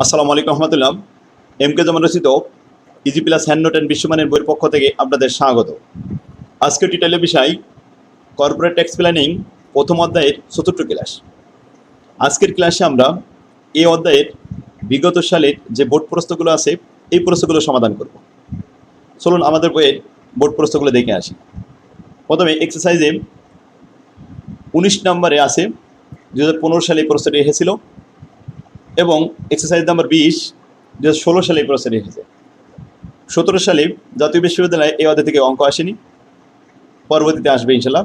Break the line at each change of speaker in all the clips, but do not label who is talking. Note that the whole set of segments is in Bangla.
আসসালামু আলাইকুম রহমতুল্লাহ। এমকে জামান রচিত easy plus hand note and বিশ্বমানের বইয়ের পক্ষ থেকে আপনাদের স্বাগত। আজকে টিটেলের বিষয় কর্পোরেট ট্যাক্স প্ল্যানিং প্রথম অধ্যায়ের চতুর্থ ক্লাস। আজকের ক্লাসে আমরা এই অধ্যায়ের বিগত সালের যে বোর্ড প্রশ্নগুলো আছে এই প্রশ্নগুলো সমাধান করব। চলুন আমাদের বইয়ের বোর্ড প্রশ্নগুলো দেখে আসি। প্রথমে এক্সারসাইজে 19 নম্বরে আছে 2015 সালে এই প্রশ্নটি এসেছিল এবং এক্সারসাইজ নাম্বার 20 2016 সালে এই প্রশ্নটি এসেছে। 17 সালে জাতীয় বিশ্ববিদ্যালয়ে এই অধ্যায় থেকে অঙ্ক আসেনি, পরবর্তীতে আসবে ইনশাল্লাহ।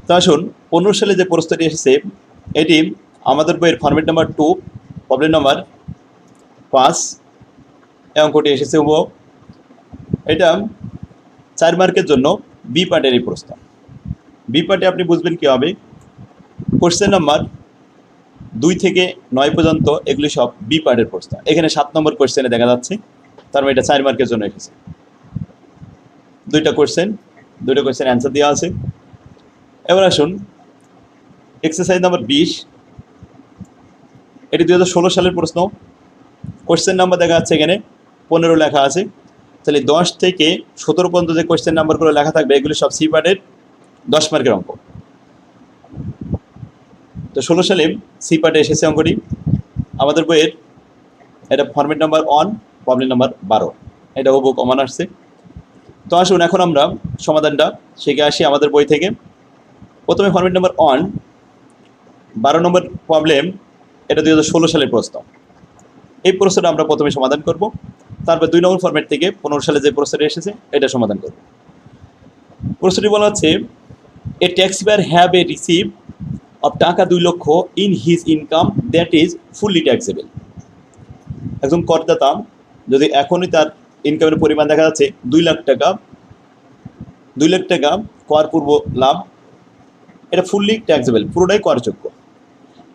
তা আসুন 15 সালে যে প্রশ্নটি এসেছে এটি আমাদের বইয়ের ফরম্যাট নাম্বার 2 প্রবলেম নাম্বার 5 এই অঙ্কটি এসেছে। এটা 4 মার্কের জন্য বি পার্টের এই প্রশ্ন। বি পার্টে আপনি বুঝবেন কী হবে, কোশ্চেন নাম্বার 2 থেকে 9 পর্যন্ত এগুলি সব বি পার্টের প্রশ্ন। এখানে 7 নম্বর কোশ্চেনে দেখা যাচ্ছে, তার মানে এটা 4 মার্কের জন্য এসেছে। দুইটা কোশ্চেন অ্যান্সার দেওয়া আছে। এবার আসুন এক্সারসাইজ নাম্বার 20, এটি 2016 সালের প্রশ্ন। কোশ্চেন নাম্বার দেখা যাচ্ছে এখানে 15 লেখা আছে, তাহলে 10 থেকে 17 পর্যন্ত যে কোশ্চেন নাম্বারগুলো লেখা থাকবে এগুলি সব সি পার্টের 10 মার্কের অঙ্ক। তো 16 সালে সি পার্টে এসেছে অঙ্কটি আমাদের বইয়ের। এটা ফরম্যাট নাম্বার 1 প্রবলেম নাম্বার 12, এটা হুবহু কমন আসছে। তো আসুন এখন আমরা সমাধানটা শিখে আসি আমাদের বই থেকে। প্রথমে ফরম্যাট নাম্বার 1 12 নম্বর প্রবলেম, এটা 2016 সালের প্রশ্ন। এই প্রশ্নটা আমরা প্রথমে সমাধান করব, তারপর 2 নম্বর ফরম্যাট থেকে 15 সালে যে প্রশ্নটা এসেছে এটা সমাধান করব। প্রশ্নটি বলা হচ্ছে a taxpayer have a receive of taka 2 lakh in his income that is fully taxable. একজন করদাতা যদি এখনই তার ইনকামের পরিমাণ দেখা যাচ্ছে 2 লাখ টাকা, 2 লাখ টাকা কর পূর্ব লাভ, এটা ফুললি ট্যাক্সেবল, পুরোটাই করযোগ্য।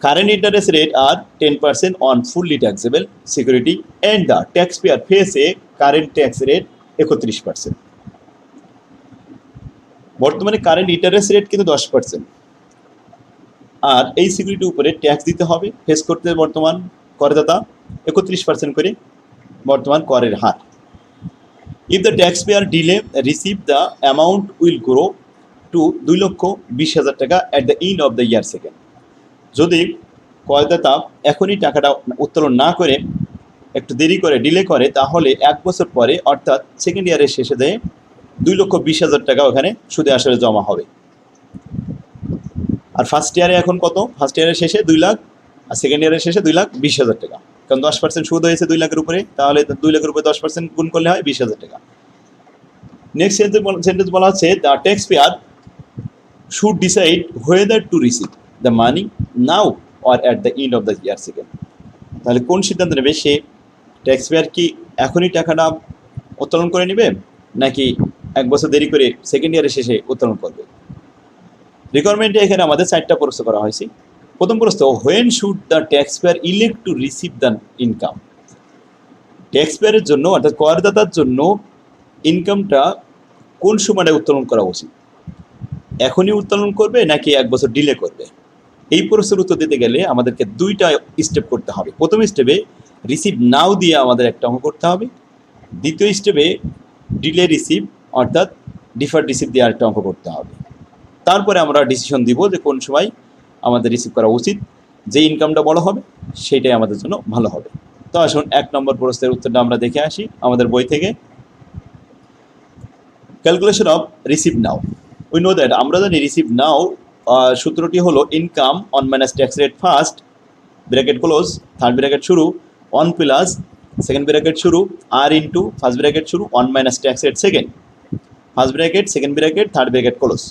Current interest rate are 10% on fully taxable security and the tax payer face a current tax rate 31%। বর্তমানে কারেন্ট ইন্টারেস্ট রেট কিন্তু 10%, আর এই সিকিউরিটির উপরে ট্যাক্স দিতে হবে, ফেস করতে বর্তমান করদাতা 31% করে বর্তমান করের হার। If the tax payer delay receive the amount will grow to 2,20,000 taka at the end of the year second. যদি করদাতা এখনই টাকাটা উত্তোলন না করে একটু দেরি করে ডিলে করে তাহলে 1 বছর পরে অর্থাৎ সেকেন্ড ইয়ারের শেষে দেয় 2,20,000 টাকা ওখানে সুদে আসলে জমা হবে। আর ফার্স্ট ইয়ারে এখন কত, ফার্স্ট ইয়ারের শেষে 2 লাখ আর সেকেন্ড ইয়ারের শেষে 2,20,000 টাকা, কারণ 10% সুদ হয়েছে 2 লাখের উপরে, তাহলে 2 লাখের উপরে 10% গুণ করলে হয় 20,000 টাকা। নেক্সট সেন্টেন্স বলা হচ্ছে the tax payer should decide whether two receive the money now or at the end of the year second. তাহলে কোন সিদ্ধান্ত নেবে সে, ট্যাক্স পেয়ার কি এখনই টাকাটা উত্তোলন করে নেবে নাকি 1 বছর দেরি করে সেকেন্ড ইয়ারের শেষে উত্তোলন করবে। রিকোয়ারমেন্টে এখানে আমাদের 4টা প্রশ্ন করা হয়েছে। প্রথম প্রশ্ন, when should the tax payer elect to receive the income. ট্যাক্স পেয়ারের জন্য অর্থাৎ করদাতার জন্য ইনকামটা কোন সময়টা উত্তোলন করা উচিত, এখনই উত্তোলন করবে নাকি 1 বছর ডিলে করবে। এই প্রশ্নের উত্তর দিতে গেলে আমাদেরকে 2টা স্টেপ করতে হবে। প্রথম স্টেপে রিসিভ নাও দিয়ে আমাদের একটা অঙ্ক করতে হবে, দ্বিতীয় স্টেপে ডিলে রিসিভ অর্থাৎ ডিফার্ড রিসিভ দিয়ে আরেকটা অঙ্ক করতে হবে। তারপরে আমরা ডিসিশন দিব যে কোন সময় আমাদের রিসিভ করা উচিত, যে ইনকামটা বড় হবে সেটাই আমাদের জন্য ভালো হবে। তো আসুন 1 নম্বর প্রশ্নের উত্তরটা আমরা দেখে আসি আমাদের বই থেকে। Calculation of receive now, we know that, আমরা জানি রিসিভ নাও সূত্রটি হলো income on minus tax rate first bracket close third bracket শুরু 1 প্লাস সেকেন্ড ব্র্যাকেট শুরু আর ইন্টু ফার্স্ট ব্র্যাকেট শুরু 1 minus tax rate second first bracket second bracket third bracket close.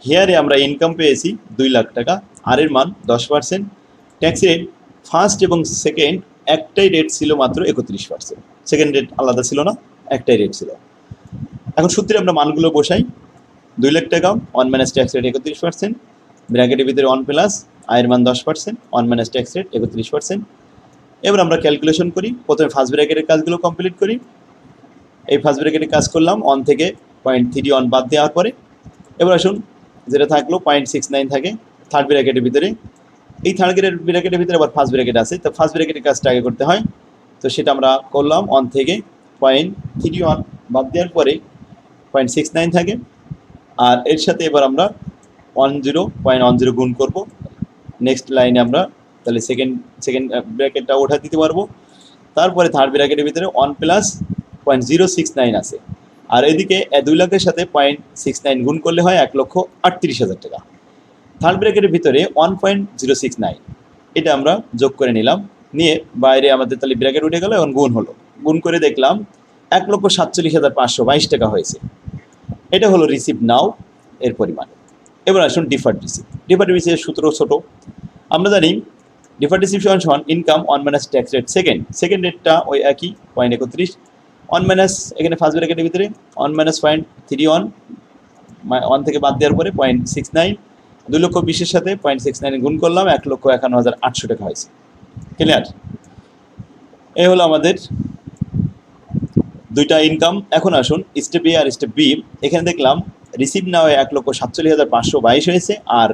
হিয়ারে আমরা ইনকাম পেয়েছি 2 লাখ টাকা, আর এর মান 10%, ট্যাক্স রেট ফার্স্ট এবং সেকেন্ড একটাই রেট ছিল মাত্র 31%, সেকেন্ড রেট আলাদা ছিল না, একটাই রেট ছিল। এখন সূত্রে আমরা মানগুলো বসাই, 2 লাখ টাকা 1 মাইনাস ট্যাক্স রেট 31%, ব্র্যাকেটের ভিতরে 1 প্লাস আয়ের মান 10%, 1 মাইনাস ট্যাক্স রেট 31%। এবার আমরা ক্যালকুলেশন করি, প্রথমে ফার্স্ট ব্র্যাকেটের কাজগুলো কমপ্লিট করি। এই ফার্স্ট ব্র্যাকেটে কাজ করলাম 1 থেকে 0.31 বাদ দেওয়ার পরে। এবার আসুন যেটা থাকলো 0.69 থাকে থার্ড ব্র্যাকেটের ভিতরে এই থার্ড ব্র্যাকেটের ভিতরে আবার ফার্স্ট ব্র্যাকেট আছে, তো ফার্স্ট ব্র্যাকেটের কাজটা আগে করতে হয়। তো সেটা আমরা করলাম। 1 থেকে 0.31 বাদ দেওয়ার পরে 0.69 থাকে, আর এর সাথে এবার আমরা 10.10 গুণ করব। নেক্সট লাইনে আমরা তাহলে সেকেন্ড ব্র্যাকেটটা ওঠা দিতে পারবো। তারপরে থার্ড ব্র্যাকেটের ভিতরে 1 প্লাস 0.069 আছে, আর এদিকে 2 লাখের সাথে 0.69 গুণ করলে হয় 1,38,000 টাকা। থার্ড ব্র্যাকেটের ভিতরে 1.069 এটা আমরা যোগ করে নিলাম, নিয়ে বাইরে আমাদের তাহলে ব্র্যাকেট উঠে গেল, এবং গুণ হলো। গুণ করে দেখলাম 1,47,522 টাকা হয়েছে। এটা হলো রিসিভ নাও এর পরিমাণ। এবার আসুন ডিফার্ড রিসিভ। ডিফার্ড রিসিভের সূত্র ছোট, আমরা জানি ডিফার্ড রিসিভ সমান income 1 minus tax rate second রেটটা ওই একই 0.31, 1 মাইনাস এখানে ফার্স্ট ব্র্যাকেটের ভিতরে 1 মাইনাস 0.31, 1 থেকে বাদ দেওয়ার পরে 0.69, 2,20,000 সাথে 0.69 গুণ করলাম, 1,51,800 টাকা হয়েছে। ক্লিয়ার? এই হলো আমাদের দুইটা ইনকাম। এখন আসুন স্টেপ এ আর স্টেপ বি। এখানে দেখলাম রিসিভ নাও 1,47,522 হয়েছে, আর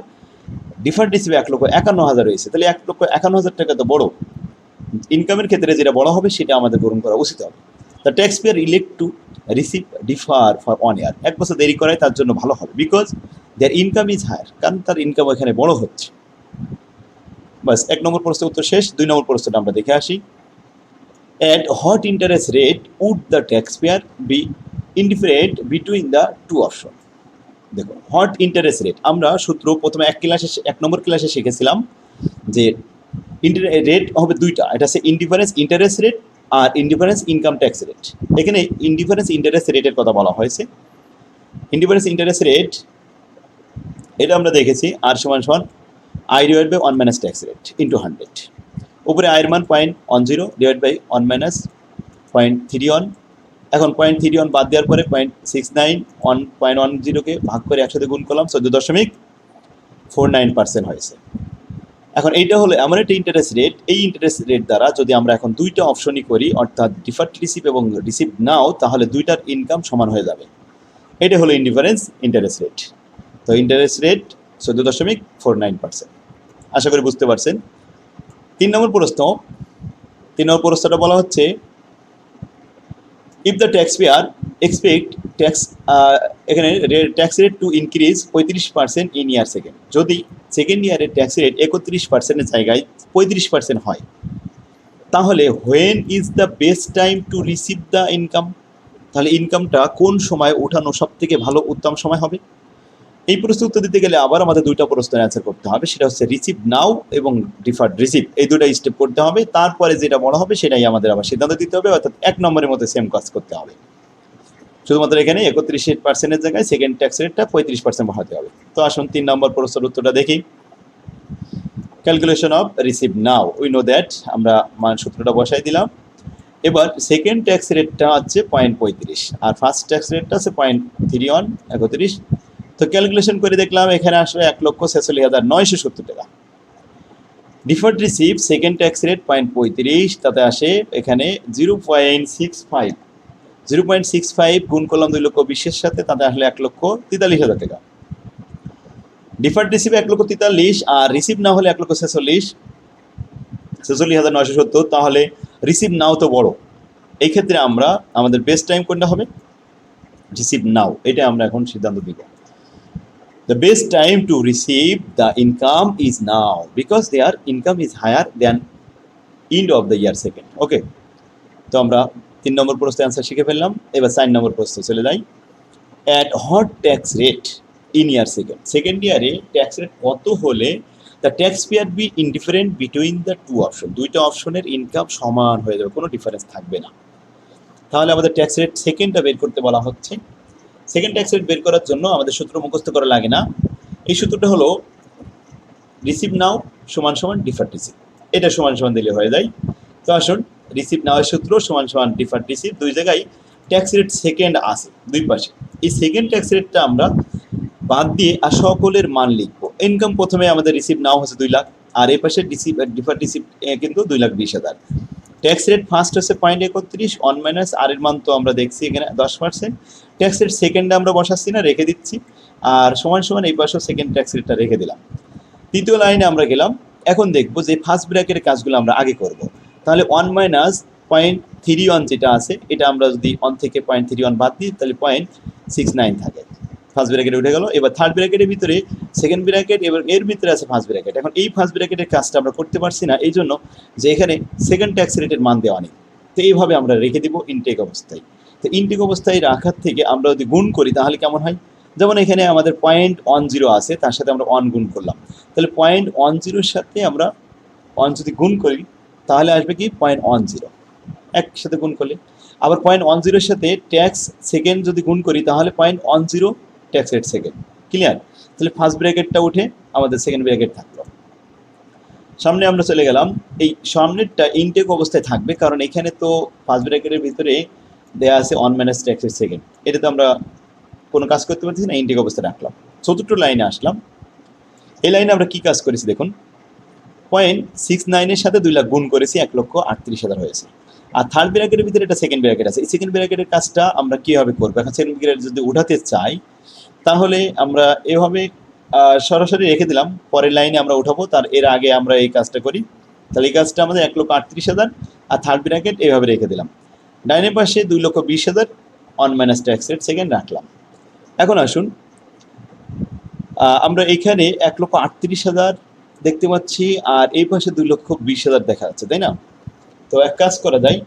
ডিফার্ড রিসিভে 1,51,000 হয়েছে। তাহলে 1,51,000 টাকা তো বড়। ইনকামের ক্ষেত্রে যেটা বড় হবে সেটা আমাদের গ্রহণ করা উচিত হবে। The tax payer elect to receive defer for 1 year, 1 বছর দেরি করায় তার জন্য ভালো হবে, because their income is higher, কারণ তার ইনকাম এখানে বড় হচ্ছে। বাস 1 নম্বর প্রশ্নের উত্তর শেষ। 2 নম্বর প্রশ্নটা আমরা দেখে আসি। At what interest rate would the taxpayer be indifferent between the two options? দেখো, হোয়াট ইন্টারেস্ট রেট আমরা সূত্র প্রথমে 1 নম্বর ক্লাসে শিখেছিলাম যে রেট হবে দুইটা, এটা হচ্ছে ইনডিফারেন্স ইন্টারেস্ট রেট আর ইনডিফারেন্স ইনকাম ট্যাক্স রেট। এখানে ইনডিফারেন্স ইন্টারেস্ট রেটের কথা বলা হয়েছে। ইনডিফারেন্স ইন্টারেস্ট রেট এটা আমরা দেখেছি আর সমান I divide by 1 minus tax rate into 100। উপরে আয়ের মান 0.10 ডিভাইড বাই 1 মাইনাস 0.31। এখন 0.31 বাদ দেওয়ার পরে 0.69 1.10কে ভাগ করে একসাথে গুণ করলাম, 14.49% হয়েছে। এখন এইটা হলো এমন একটা ইন্টারেস্ট রেট, এই ইন্টারেস্ট রেট দ্বারা যদি আমরা এখন দুইটা অপশনই করি, অর্থাৎ ডিফার্ড রিসিভ এবং রিসিভ নাও, তাহলে দুইটার ইনকাম সমান হয়ে যাবে। এটা হলো ইনডিফারেন্স ইন্টারেস্ট রেট। তো ইন্টারেস্ট রেট 14.49%। আশা করি বুঝতে পারছেন। 3 নম্বর প্রশ্নটা বলা হচ্ছে if the tax payer expect tax এখানে tax rate to increase 35% in year second, যদি সেকেন্ড ইয়ারের ট্যাক্স রেট 31%-এর জায়গায় 35% হয়, তাহলে when is the best time to receive the income, তাহলে ইনকামটা কোন সময় ওঠানো সব থেকে ভালো উত্তম সময় হবে? এই প্রশ্নের উত্তর দিতে গেলে আবার আমাদের দুইটা প্রশ্নের অ্যান্সার করতে হবে, সেটা হচ্ছে রিসিভ নাও এবং ডিফার্ড রিসিভ, এই দুটো স্টেপ করতে হবে। তারপরে যেটা বড় হবে সেটাই আমাদের আবার সিদ্ধান্ত দিতে হবে, অর্থাৎ 1 নম্বরের মধ্যে সেম কাজ করতে হবে। শুধুমাত্র এখানে 31%-এর জায়গায় সেকেন্ড ট্যাক্স রেটটা 35% বাড়াতে হবে। তো আসুন 3 নম্বর প্রশ্নের উত্তরটা দেখি। Calculation of receive now, we know that, আমরা মান সূত্রটা বসাই দিলাম। এবার সেকেন্ড ট্যাক্স রেটটা হচ্ছে 0.35 আর ফার্স্ট ট্যাক্স রেটটা হচ্ছে 0.31 তো ক্যালকুলেশন করে দেখলাম এখানে আসলে 1,46,970 টাকা। Deferred receive second tax rate 0.35, তাতে আসে এখানে 0.65 গুণ করলাম 2,20,000 সাথে, তাতে আসলে 1,43,000 টাকা। ডিফার্ড রিসিভ 1,43,000 আর রিসিভ না হলে 1,46,970, তাহলে রিসিভ নাও তো বড়। এই ক্ষেত্রে আমরা আমাদের বেস্ট টাইম কোনটা হবে? রিসিভ নাও, এটা আমরা এখন সিদ্ধান্ত দিব। The best time to receive the income is now because their income is higher than end of the year second. Okay, তো আমরা 3 নম্বর প্রশ্নের অ্যান্সার শিখে ফেললাম। এবার 4 নম্বর প্রশ্ন চলে যাই। At what tax rate in year second ইয়ারে ট্যাক্স রেট কত হলে the taxpayer be indifferent between the two option, দুইটা অপশনের ইনকাম সমান হয়ে যাবে, কোনো ডিফারেন্স থাকবে না। তাহলে আমাদের ট্যাক্স রেট সেকেন্ডটা বের করতে বলা হচ্ছে। সেকেন্ড ট্যাক্স রেট বের করার জন্য আমাদের সূত্র মুখস্থ করা লাগে না। এই সূত্রটা হলো রিসিভ নাও সমান ডিফার্ড রিসিভ, এটা সমান দিলে হয়ে যায়। তো আসুন রিসিভ নাওয়ের সূত্র সমান ডিফার্ড রিসিভ, দুই জায়গায় ট্যাক্স রেট সেকেন্ড আছে দুই পাশে। এই সেকেন্ড ট্যাক্স রেটটা আমরা বাদ দিয়ে আর সকলের মান লিখবো। ইনকাম প্রথমে আমাদের রিসিভ নাও হচ্ছে 2 লাখ, আর এই পাশে ডিফার্ড রিসিভ কিন্তু 2,20,000। ট্যাক্স রেট ফার্স্ট হচ্ছে 0.31, 1 মাইনাস আর এর মান তো আমরা দেখছি এখানে 10%। ট্যাক্স রেট সেকেন্ডে আমরা বসাচ্ছি না, রেখে দিচ্ছি, আর সমান এই পাশেও সেকেন্ড ট্যাক্স রেটটা রেখে দিলাম। তৃতীয় লাইনে আমরা গেলাম, এখন দেখব যে ফার্স্ট ব্র্যাকেটের কাজগুলো আমরা আগে করব। তাহলে 1 মাইনাস 0.31 যেটা আছে এটা আমরা যদি 1 থেকে 0.31 বাদ দিই তাহলে 0.69 থাকে। ফার্স্ট ব্র্যাকেটে উঠে গেল। এবার থার্ড ব্র্যাকেটের ভিতরে সেকেন্ড ব্র্যাকেট, এবার এর ভিতরে আছে ফার্স্ট ব্র্যাকেট। এখন এই ফার্স্ট ব্র্যাকেটের কাজটা আমরা করতে পারছি না এই জন্য যে এখানে সেকেন্ড ট্যাক্স রেটের মান দেওয়া নেই। তো এইভাবে আমরা রেখে দিব ইনটেক অবস্থায়। তো ইনটেক অবস্থায় রাখার থেকে আমরা যদি গুণ করি তাহলে কেমন হয়? যেমন এখানে আমাদের 0.10 আছে, তার সাথে আমরা 1 গুণ করলাম, তাহলে 0.10-র সাথে আমরা 1 যদি গুণ করি তাহলে আসবে কি 0.10 একসাথে গুণ করলে। আবার 0.10-র সাথে ট্যাক্স সেকেন্ড যদি গুণ করি তাহলে 0.10 ট্যাক্স রেট সেকেন্ড। ক্লিয়ার? তাহলে ফার্স্ট ব্র্যাকেটটা উঠে আমাদের সেকেন্ড ব্র্যাকেট থাকলো। সামনে আমরা চলে গেলাম, এই সামনেরটা ইনটেক অবস্থায় থাকবে কারণ এখানে তো ফার্স্ট ব্র্যাকেটের ভিতরে দেওয়া আছে 1 মাইনাস ট্যাক্স রেট সেকেন্ড, এটা তো আমরা কোনো কাজ করতে পারছি না, ইনটেক অবস্থায় রাখলাম। চতুর্থ লাইনে আসলাম। এই লাইনে আমরা কি কাজ করেছি দেখুন, 0.69-এর সাথে 2 লাখ গুণ করেছি, 1,38,000 হয়েছে। আর থার্ড ব্র্যাকেটের ভিতরে এটা সেকেন্ড ব্র্যাকেট আছে, এই সেকেন্ড ব্র্যাকেটের কাজটা আমরা কীভাবে করবো? এখন সেকেন্ড ব্র্যাকেট যদি উঠাতে চাই তাহলে আমরা এভাবে সরাসরি রেখে দিলাম, পরের লাইনে আমরা উঠাবো, তার এর আগে আমরা এই কাজটা করি। তাহলে এই কাজটা আমাদের 1,38,000 আর থার্ড ব্র্যাকেট এইভাবে রেখে দিলাম। ডাইনের পাশে 2,20,000 1 মাইনাস ট্যাক্স রেট সেকেন্ড রাখলাম। এখন আসুন আমরা এখানে 1,38,000 দেখতে পাচ্ছি আর এই পাশে 2,20,000 দেখা যাচ্ছে, তাই না? তো এক কাজ করা যায়,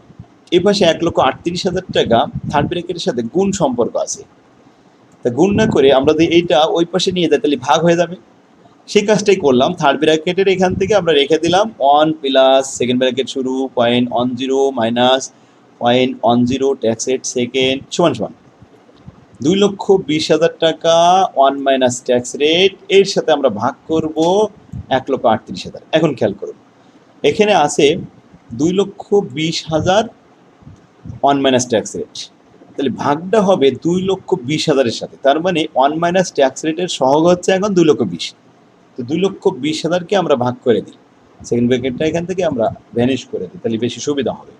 এই পাশে 1,38,000 টাকা থার্ড ব্র্যাকেটের সাথে গুণ সম্পর্ক আছে, তা গুণ না করে আমরা যদি এইটা ওই পাশে নিয়ে যাই তাহলে ভাগ হয়ে যাবে। সেই কাজটাই করলাম, থার্ড ব্র্যাকেটের এখান থেকে আমরা রেখে দিলাম 1 প্লাস সেকেন্ড ব্র্যাকেট শুরু 0.10 মাইনাস 0.10 ট্যাক্স রেট সেকেন্ড সমান সমান 2,20,000 টাকা 1 মাইনাস ট্যাক্স রেট, এর সাথে আমরা ভাগ করব 1,38,000। এখন খেয়াল করুন এখানে আছে 2,20,000 1 মাইনাস ট্যাক্স রেট, তাহলে ভাগটা হবে 2,20,000-এর সাথে, তার মানে 1 মাইনাস ট্যাক্স রেটের সহগ হচ্ছে এখন 2,20,000। তো 2,20,000-কে আমরা ভাগ করে দিই, সেকেন্ড ব্র্যাকেটটা এখান থেকে আমরা ভ্যানিশ করে দিই, তাহলে বেশি সুবিধা হবে।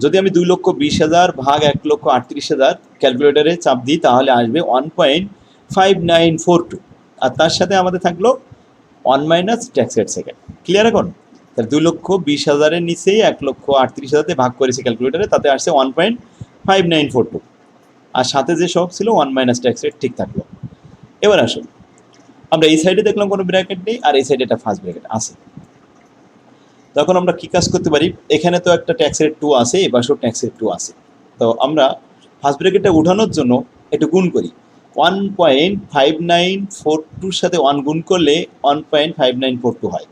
যদি আমি 2,20,000 ভাগ 1,38,000 ক্যালকুলেটারে চাপ দিই তাহলে আসবে 1.5942, আর তার সাথে আমাদের থাকলো 1 minus tax rate second. Clear? এখন তাহলে 2,20,000-এর নিচেই 1,38,000-তে ভাগ করেছি ক্যালকুলেটারে, তাতে আসছে 1.5942, আর সাথে যে সব ছিল 1 মাইনাস ট্যাক্স রেট ঠিক থাকলো। এবার আসুন আমরা এই সাইডে দেখলাম কোনো ব্র্যাকেট নেই আর এই সাইডে একটা ফার্স্ট ব্র্যাকেট আছে, তখন আমরা কি কাজ করতে পারি? এখানে তো একটা ট্যাক্স রেট 2 আছে, এপাশেও ট্যাক্স রেট 2 আছে, তো আমরা ফার্স্ট ব্র্যাকেটটা উঠানোর জন্য একটু গুণ করি। 1.5942-র সাথে 1 গুণ করলে 1.5942 হয়।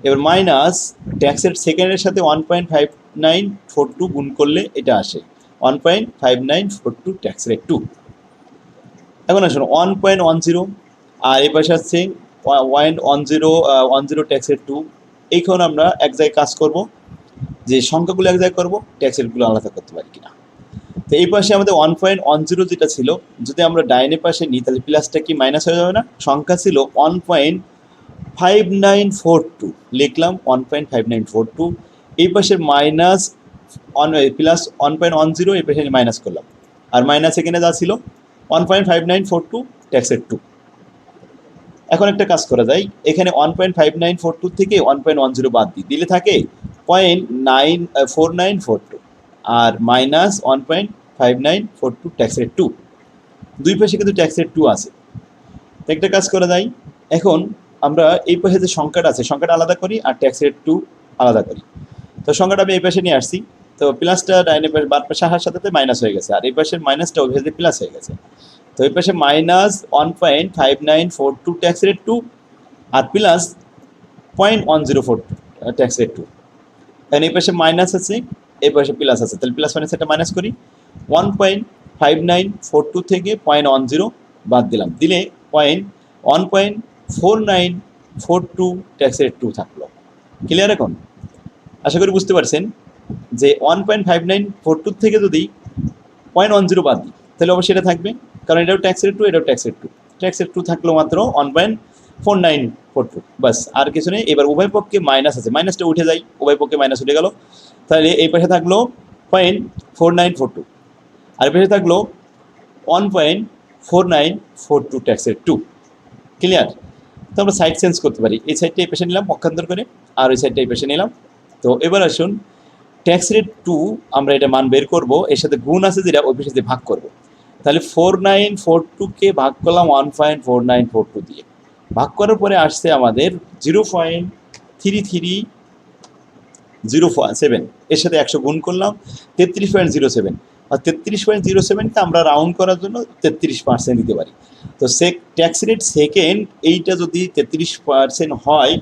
এবার মাইনাস ট্যাক্স রেট সেকেন্ডের সাথে 1.5942 গুণ করলে এটা আসে 1.5942 ট্যাক্স রেট 2। এখন আসুন 1.10 আর এই পাশে আসছে 1.10 ট্যাক্স রেট 2। এইখানে আমরা এক জায়গায় কাজ করব, যে সংখ্যাগুলো এক জায়গায় করবো, ট্যাক্স রেটগুলো আলাদা করতে পারি কিনা। তো এই পাশে আমাদের 1.10 যেটা ছিল, যদি আমরা ডাইনে পাশে নিই তাহলে প্লাসটা কি মাইনাস হয়ে যাবে না? সংখ্যা ছিল 1.5942, লিখলাম 1.5942, এই পাশে মাইনাস প্লাস 1.10, এই পাশে মাইনাস করলাম, আর মাইনাস এখানে যা ছিল 1.5942 ট্যাক্স রেট 2। এখন একটা কাজ করা যায়, এখানে 1.5942 থেকে 1.10 বাদ দিলে থাকে 0.4942 আর মাইনাস 1.5942 ট্যাক্স রেট 2। দুই পাশে কিন্তু ট্যাক্স রেট 2 আছে। তো একটা কাজ করা যায়, এখন আমরা এই পাশে যে সংখ্যাটা আছে সংখ্যাটা আলাদা করি আর ট্যাক্স রেট 2 আলাদা করি। তো সংখ্যাটা আমি এই পাশে নিয়ে আসছি, তো প্লাসটা ডাইনে পাশে বাদ পাশে আসার সাথে মাইনাস হয়ে গেছে, আর এই পাশের মাইনাসটা ওই পাশে প্লাস হয়ে গেছে। তো এই পাশে মাইনাস 1.5942 ট্যাক্স রেট 2 আর প্লাস 0.1042 ট্যাক্স রেট 2। এখন এই পাশে মাইনাস আছে, এই পাশে প্লাস আছে, তাহলে প্লাস মাইনাস এটা মাইনাস করি। 1.5942 থেকে 0.10 বাদ দিলাম, দিলে 1.4942 ট্যাক্স রেট 2 থাকলো। ক্লিয়ার? এখন আশা করি বুঝতে পারছেন যে 1.5942 থেকে যদি 0.10 বাদ দিই তাহলে অবশ্যই এটা থাকবে, কারণ এটাও ট্যাক্স রেট 2, এটাও ট্যাক্স রেট 2। ট্যাক্স রেট 2 থাকলো মাত্র 1.4942, বাস, আর কিছু নেই। এবার উভয় পক্ষে মাইনাস আছে, মাইনাসটা উঠে যায়, উভয় পক্ষে মাইনাস উঠে গেল, তাহলে এই পাশে থাকলো 0.4942 আর এই পাশে থাকলো 1.4942 ট্যাক্স রেট 2। ক্লিয়ার? তো আমরা সাইড চেঞ্জ করতে পারি, এই সাইডটা এই পেশে নিলাম পক্ষান্তর করে, আর ওই সাইডটা এই পেশে নিলাম। তো এবার আসুন ট্যাক্স রেট 2 আমরা এটা মান বের করব, এর সাথে গুণ আছে যেটা ওই পেশে দিয়ে ভাগ করব। তাহলে 4942কে ভাগ করলাম 1.4942 দিয়ে, ভাগ করার পরে আসছে আমাদের 0.3307, এর সাথে 100 গুণ করলাম 33.07, আর 33.07কে আমরা রাউন্ড করার জন্য 33% দিতে পারি। তো ট্যাক্স রেট সেকেন্ড এইটা যদি 33% হয়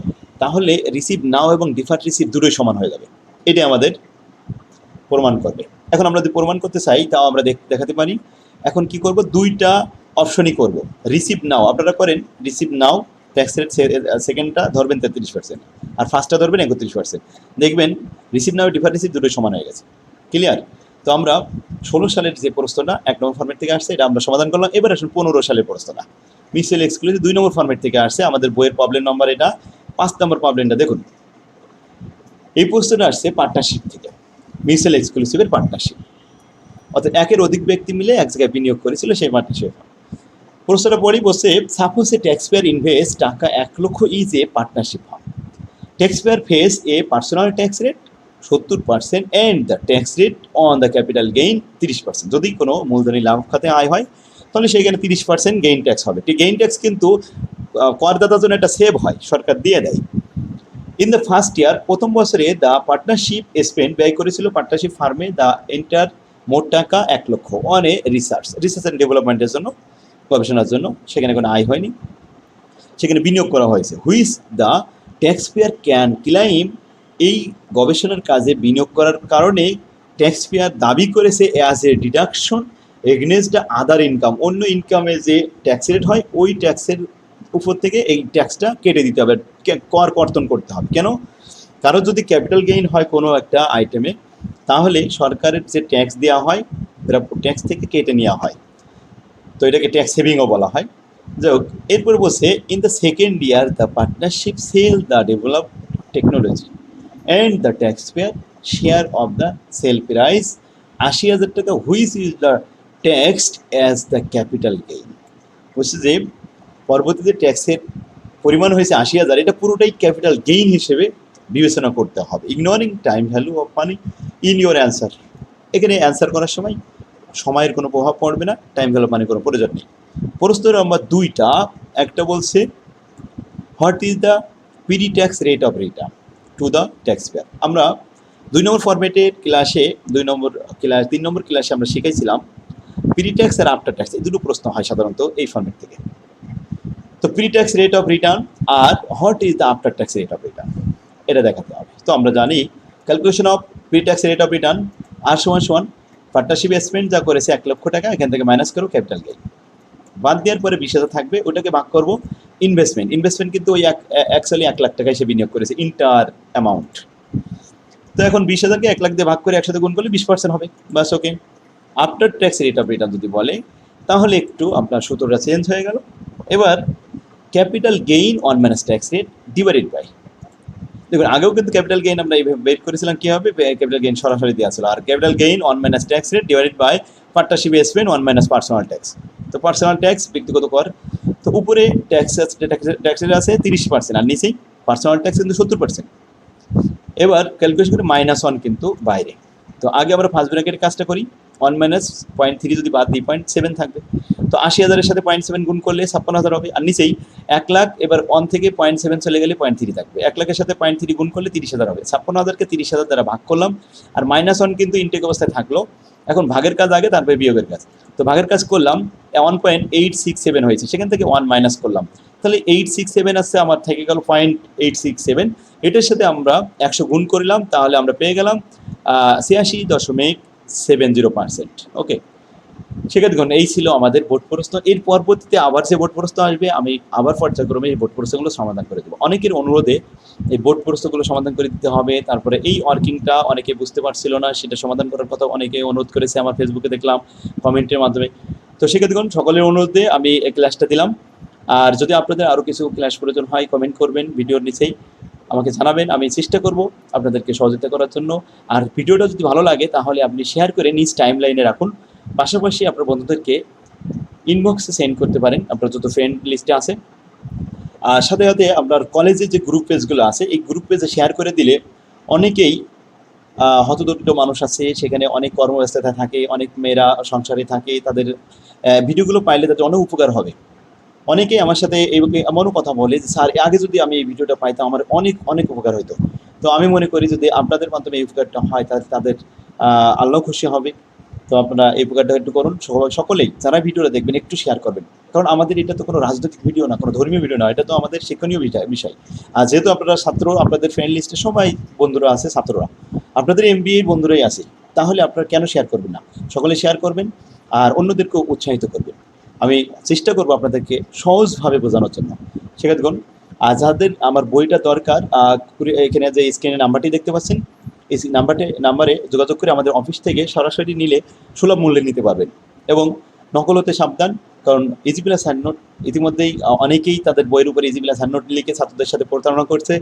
তাহলে রিসিভ নাও এবং ডিফার্ড রিসিভ দুটোই সমান হয়ে যাবে, এটা আমাদের প্রমাণ করবে। এখন আমরা যদি প্রমাণ করতে চাই তাও আমরা দেখাতে পারি। এখন কি করব, দুইটা অপশনই করব। রিসিভ নাও আপনারা করেন, রিসিভ নাও ট্যাক্স রেট সেকেন্ডটা ধরবেন 33% আর ফার্স্টটা ধরবেন 31%, দেখবেন রিসিভ নাও ডিফার রিসিভ দুটোই সমান হয়ে গেছে। ক্লিয়ার? তো আমরা 16 সালের যে প্রশ্নটা 1 নম্বর ফর্মেট থেকে আসছে এটা আমরা সমাধান করলাম। এবার আসুন 15 সালের প্রশ্নটা মিউচুয়াল এক্সক্লুসিভ 2 নম্বর ফর্মেট থেকে আসছে, আমাদের বইয়ের প্রবলেম নম্বর এটা 5 নম্বর প্রবলেমটা দেখুন। এই প্রশ্নটা আসছে পার্টনারশিপ থেকে, মিউচুয়াল এক্সক্লুসিভের পার্টনারশিপ, অর্থাৎ একের অধিক ব্যক্তি মিলে এক জায়গায় বিনিয়োগ করেছিল সেই পার্টনারশিপ। প্রশ্নটা পড়ি, বসে সাপোজ এ ট্যাক্সপেয়ার ইনভেস্ট টাকা 1 লক্ষ is a partnership firm, taxpayer face A personal tax rate 70% and the tax rate on the capital gain 30%। যদি কোনো মূলধনী লাভ খাতে আয় হয় তাহলে সেখানে 30% গেইন ট্যাক্স হবে। গেইন ট্যাক্স কিন্তু করদাতার জন্য একটা সেভ হয়, সরকার দিয়ে দেয়। ইন দ্য ফার্স্ট ইয়ার, প্রথম বছরে দ্য পার্টনারশিপ স্পেন্ড ব্যয় করেছিল পার্টনারশিপ ফার্মে দ্য এন্টার মোট টাকা 1 লক্ষ অন এ রিসার্চ অ্যান্ড ডেভেলপমেন্টের জন্য, গবেষণার জন্য। সেখানে কোনো আয় হয়নি, সেখানে বিনিয়োগ করা হয়েছে। Which the taxpayer can claim, এই গবেষণার কাজে বিনিয়োগ করার কারণে ট্যাক্সপেয়ার দাবি করেছে as a deduction against the other income, অন্য ইনকামে যে ট্যাক্স রেট হয় ওই ট্যাক্সের উপর থেকে এই ট্যাক্সটা কেটে দিতে হবে, কর কর্তন করতে হবে। কেন? কারণ যদি ক্যাপিটাল গেইন হয় কোনো একটা আইটেমে তাহলে সরকারের যে ট্যাক্স দেওয়া হয় এরা ট্যাক্স থেকে কেটে নেওয়া হয়, তো এটাকে ট্যাক্স সেভিংও বলা হয়। যাই হোক, এরপর বসে in the second year the partnership sell the develop technology and the taxpayer share of the sale price 80,000 টাকা, which is the taxed as the capital gain. বলছে যে পরবর্তীতে ট্যাক্সের পরিমাণ হয়েছে 80,000, এটা পুরোটাই ক্যাপিটাল গেইন হিসেবে বিবেচনা করতে হবে। Ignoring time value of money in your answer, এখানে অ্যান্সার করার সময় সময়ের কোনো প্রভাব পড়বে না, টাইম ভ্যালু মানে কোনো প্রয়োজন নেই। প্রশ্ন নম্বর 2টা, একটা বলছে what is the PD tax rate of return to the tax payer. আমরা 2 নম্বর ফরম্যাটের ক্লাসে 3 নম্বর ক্লাসে আমরা শিখেছিলাম পিডি ট্যাক্স আর আফটার ট্যাক্স, এই দুটো প্রশ্ন হয় সাধারণত এই ফরম্যাট থেকে। তো pre tax rate of return আর what is the after tax rate of return এটা দেখাতে হবে। তো আমরা জানি calculation of pre tax rate of return আর সমান পার্টনারশিপ স্পেন্ড যা করেছে 1 লক্ষ টাকা, এখান থেকে মাইনাস করো ক্যাপিটাল গেইন, বাদ দেওয়ার পরে 20,000 থাকবে, ওটাকে ভাগ করবো ইনভেস্টমেন্ট কিন্তু ওই অ্যাকচুয়ালি 1 লাখ টাকায় সে বিনিয়োগ করেছে ইন্টার অ্যামাউন্ট। তো এখন 20,000কে 1 লাখ দিয়ে ভাগ করে একসাথে গুণ করলে 20% হবে, বাস okay. After tax rate of return যদি বলে তাহলে একটু আপনার সূত্রটা চেঞ্জ হয়ে গেল। এবার capital gain on minus tax rate divided by, দেখুন আগেও কিন্তু ক্যাপিটাল গেইন আমরা এইভাবে বের করেছিলাম, কী হবে, ক্যাপিটাল গেইন সরাসরি দেওয়া ছিল, আর capital gain on minus tax rate divided by partnership spend on minus personal tax. তো পার্সোনাল ট্যাক্স ব্যক্তিগত কর, তো উপরে ট্যাক্স রেট আছে 30% আর নিচেই পার্সোনাল ট্যাক্স কিন্তু 70%। এবার ক্যালকুলেশন করে -1 কিন্তু বাইরে। তো আগে আমরা ফার্স্ট ব্র্যাকেটের কাজটা করি, 1 মাইনাস 0.3 যদি বাদ দিই 0.7 থাকবে। তো 80,000-এর সাথে 0.7 গুণ করলে 56,000 হবে, আর নিচেই 1 লাখ, এবার 1 থেকে 0.7 চলে গেলে 0.3 থাকবে, 1 লাখের সাথে 0.3 গুণ করলে 30,000 হবে। 56,000-কে 30,000 দ্বারা ভাগ করলাম, আর -1 কিন্তু ইনটেক অবস্থায় থাকলো। এখন ভাগের কাজ আগে, তারপরে বিয়োগের কাজ। তো ভাগের কাজ করলাম, 1.867 হয়েছে, সেখান থেকে 1 মাইনাস করলাম, তাহলে 867 আসছে, আমার থেকে গেল 0.867। এটার সাথে আমরা 100 গুণ করলাম, তাহলে আমরা পেয়ে গেলাম 86.70%। ওকে, সেক্ষেত্রে দেখুন এই ছিল আমাদের বোর্ড প্রশ্ন। এর পরবর্তীতে আবার যে বোর্ড প্রশ্ন আসবে আমি আবার পর্যায়ক্রমে এই বোর্ড প্রশ্নগুলো সমাধান করে দেবো। অনেকের অনুরোধে এই বোর্ড প্রশ্নগুলো সমাধান করে দিতে হবে। তারপরে এই ওয়ার্কিংটা অনেকে বুঝতে পারছিল না, সেটা সমাধান করার কথা অনেকে অনুরোধ করেছে, আমার ফেসবুকে দেখলাম কমেন্টের মাধ্যমে। তো সেক্ষেত্রে দেখুন সকলের অনুরোধে আমি এই ক্লাসটা দিলাম। আর যদি আপনাদের আরও কিছু ক্লাস প্রয়োজন হয় কমেন্ট করবেন, ভিডিওর নিচেই আমাকে জানাবেন, আমি চেষ্টা করব আপনাদেরকে সহযোগিতা করার জন্য। আর ভিডিওটা যদি ভালো লাগে তাহলে আপনি শেয়ার করে নিজ টাইম লাইনে রাখুন, পাশাপাশি আপনার বন্ধুদেরকে ইনবক্সে সেন্ড করতে পারেন, আপনার যত ফ্রেন্ড লিস্টে আছে। আর সাথে সাথে আপনার কলেজের যে গ্রুপ পেজগুলো আছে এই গ্রুপ পেজে শেয়ার করে দিলে অনেকেই হতদরিদ্র মানুষ আছে, সেখানে অনেক কর্মব্যস্ততা থাকে, অনেক মেয়েরা সংসারে থাকে, তাদের ভিডিওগুলো পাইলে তাদের অনেক উপকার হবে। অনেকেই আমার সাথে এমনও কথা বলে যে স্যার আগে যদি আমি এই ভিডিওটা পাইতাম আমার অনেক অনেক উপকার হতো। তো আমি মনে করি যদি আপনাদের মাধ্যমে এই উপকারটা হয় তাহলে তাদের আল্লাহ খুশি হবে। তো আপনারা এই উপকারটা একটু করুন, সকলেই যারা ভিডিওটা দেখবেন একটু শেয়ার করবেন। কারণ আমাদের এটা তো কোনো রাজনৈতিক ভিডিও না, কোনো ধর্মীয় ভিডিও না, এটা তো আমাদের শিক্ষণীয় বিষয়। আর যেহেতু আপনারা ছাত্র, আপনাদের ফ্রেন্ড লিস্টে সবাই বন্ধুরা আছে ছাত্ররা, আপনাদের এমবিএ বন্ধুরাই আছে, তাহলে আপনারা কেন শেয়ার করবেন না? সকলে শেয়ার করবেন আর অন্যদেরকেও উৎসাহিত করবেন। আমি চেষ্টা করব আপনাদেরকে সহজভাবে বোঝানোর জন্য। সেক্ষেত্রে দেখুন, যাদের আমার বইটা দরকার, এখানে যে স্ক্রিনে নাম্বারটি দেখতে পাচ্ছেন, এই নাম্বারে যোগাযোগ করে আমাদের অফিস থেকে সরাসরি নিলে সুলভ মূল্যে নিতে পারবেন। এবং নকল হতে সাবধান, কারণ ইজি প্লাস হ্যান্ড নোট ইতিমধ্যেই অনেকেই তাদের বইয়ের উপরে ইজি প্লাস হ্যান্ড নোট লিখে ছাত্রদের সাথে প্রতারণা করছে।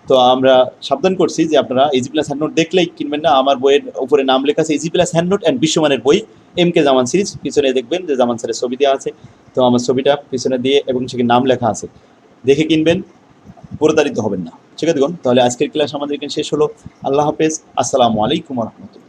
তো আমরা সাবধান করছি যে আপনারা ইজি প্লাস হ্যান্ড নোট দেখলেই কিনবেন না। আমার বইয়ের উপরে নাম লেখা আছে easy plus hand note and বিশ্বমানের বই, এম কে জামান সিরিজ। পিছনে দেখবেন যে জামান স্যারের ছবি দেওয়া আছে, তো আমার ছবিটা পিছনে দিয়ে এবং সেখানে নাম লেখা আছে, দেখে কিনবেন, প্রতারিত হবেন না। ঠিক আছে দেখুন, তাহলে আজকের ক্লাস আমাদের এখানে শেষ হলো। আল্লাহ হাফেজ, আসসালামু আলাইকুম রহমতুল্লাহ।